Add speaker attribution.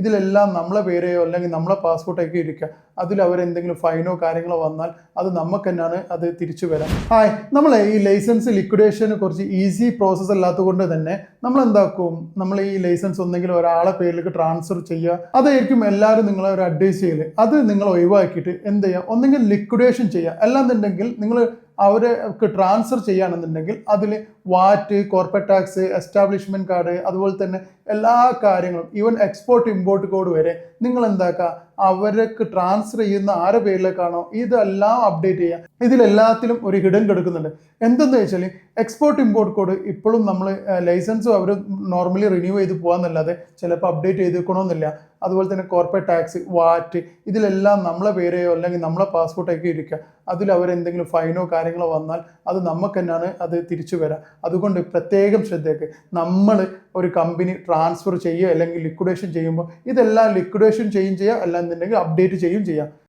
Speaker 1: ഇതിലെല്ലാം നമ്മളെ പേരെയോ അല്ലെങ്കിൽ നമ്മളെ പാസ്പോർട്ടൊക്കെ ഇരിക്കുക. അതിൽ അവരെന്തെങ്കിലും ഫൈനോ കാര്യങ്ങളോ വന്നാൽ അത് നമുക്ക് തന്നെയാണ് അത് തിരിച്ചു വരാം. നമ്മളെ ഈ ലൈസൻസ് ലിക്വിഡേഷന് കുറച്ച് ഈസി പ്രോസസ്സ് അല്ലാത്തത് കൊണ്ട് തന്നെ നമ്മൾ എന്താക്കും, നമ്മൾ ഈ ലൈസൻസ് ഒന്നെങ്കിൽ ഒരാളെ പേരിലേക്ക് ട്രാൻസ്ഫർ ചെയ്യുക. അതായിരിക്കും എല്ലാവരും നിങ്ങളെ ഒരു അഡ്വൈസ് ചെയ്യല്. അത് നിങ്ങൾ ഒഴിവാക്കിയിട്ട് എന്ത് ചെയ്യുക, ഒന്നെങ്കിൽ ലിക്വിഡേഷൻ ചെയ്യുക. അല്ലാന്നുണ്ടെങ്കിൽ നിങ്ങൾ അവർക്ക് ട്രാൻസ്ഫർ ചെയ്യുകയാണെന്നുണ്ടെങ്കിൽ അതിൽ വാറ്റ്, കോർപ്പറേറ്റ് ടാക്സ്, എസ്റ്റാബ്ലിഷ്മെന്റ് കാർഡ്, അതുപോലെ തന്നെ എല്ലാ കാര്യങ്ങളും ഈവൻ എക്സ്പോർട്ട് ഇമ്പോർട്ട് കോഡ് വരെ നിങ്ങൾ എന്താക്കുക, അവർക്ക് ട്രാൻസ്ഫർ ചെയ്യുന്ന ആരുടെ പേരിലേക്കാണോ ഇതെല്ലാം അപ്ഡേറ്റ് ചെയ്യുക. ഇതിലെല്ലാത്തിലും ഒരു ഹിഡൻ കിടക്കുന്നുണ്ട്. എന്തെന്ന് വെച്ചാൽ എക്സ്പോർട്ട് ഇമ്പോർട്ട് കോഡ് ഇപ്പോഴും നമ്മൾ ലൈസൻസും അവർ നോർമലി റിന്യൂ ചെയ്ത് പോകാമെന്നല്ലാതെ ചിലപ്പോൾ അപ്ഡേറ്റ് ചെയ്തിരിക്കണമെന്നില്ല. അതുപോലെ തന്നെ കോർപ്പറേറ്റ് ടാക്സ്, വാറ്റ്, ഇതിലെല്ലാം നമ്മളെ പേരെയോ അല്ലെങ്കിൽ നമ്മളെ പാസ്പോർട്ടൊക്കെ ഇരിക്കുക. അതിൽ അവരെന്തെങ്കിലും ഫൈനോ കാര്യങ്ങളോ വന്നാൽ അത് നമുക്ക് തന്നെയാണ് അത് തിരിച്ചു വരാം. അതുകൊണ്ട് പ്രത്യേകം ശ്രദ്ധയ്ക്ക് നമ്മൾ ഒരു കമ്പനി ട്രാൻസ്ഫർ ചെയ്യുക അല്ലെങ്കിൽ ലിക്വിഡേഷൻ ചെയ്യുമ്പോൾ ഇതെല്ലാം ലിക്വിഡേഷൻ ചെയ്യുക, അല്ലാന്നുണ്ടെങ്കിൽ അപ്ഡേറ്റ് ചെയ്യുകയും ചെയ്യാം.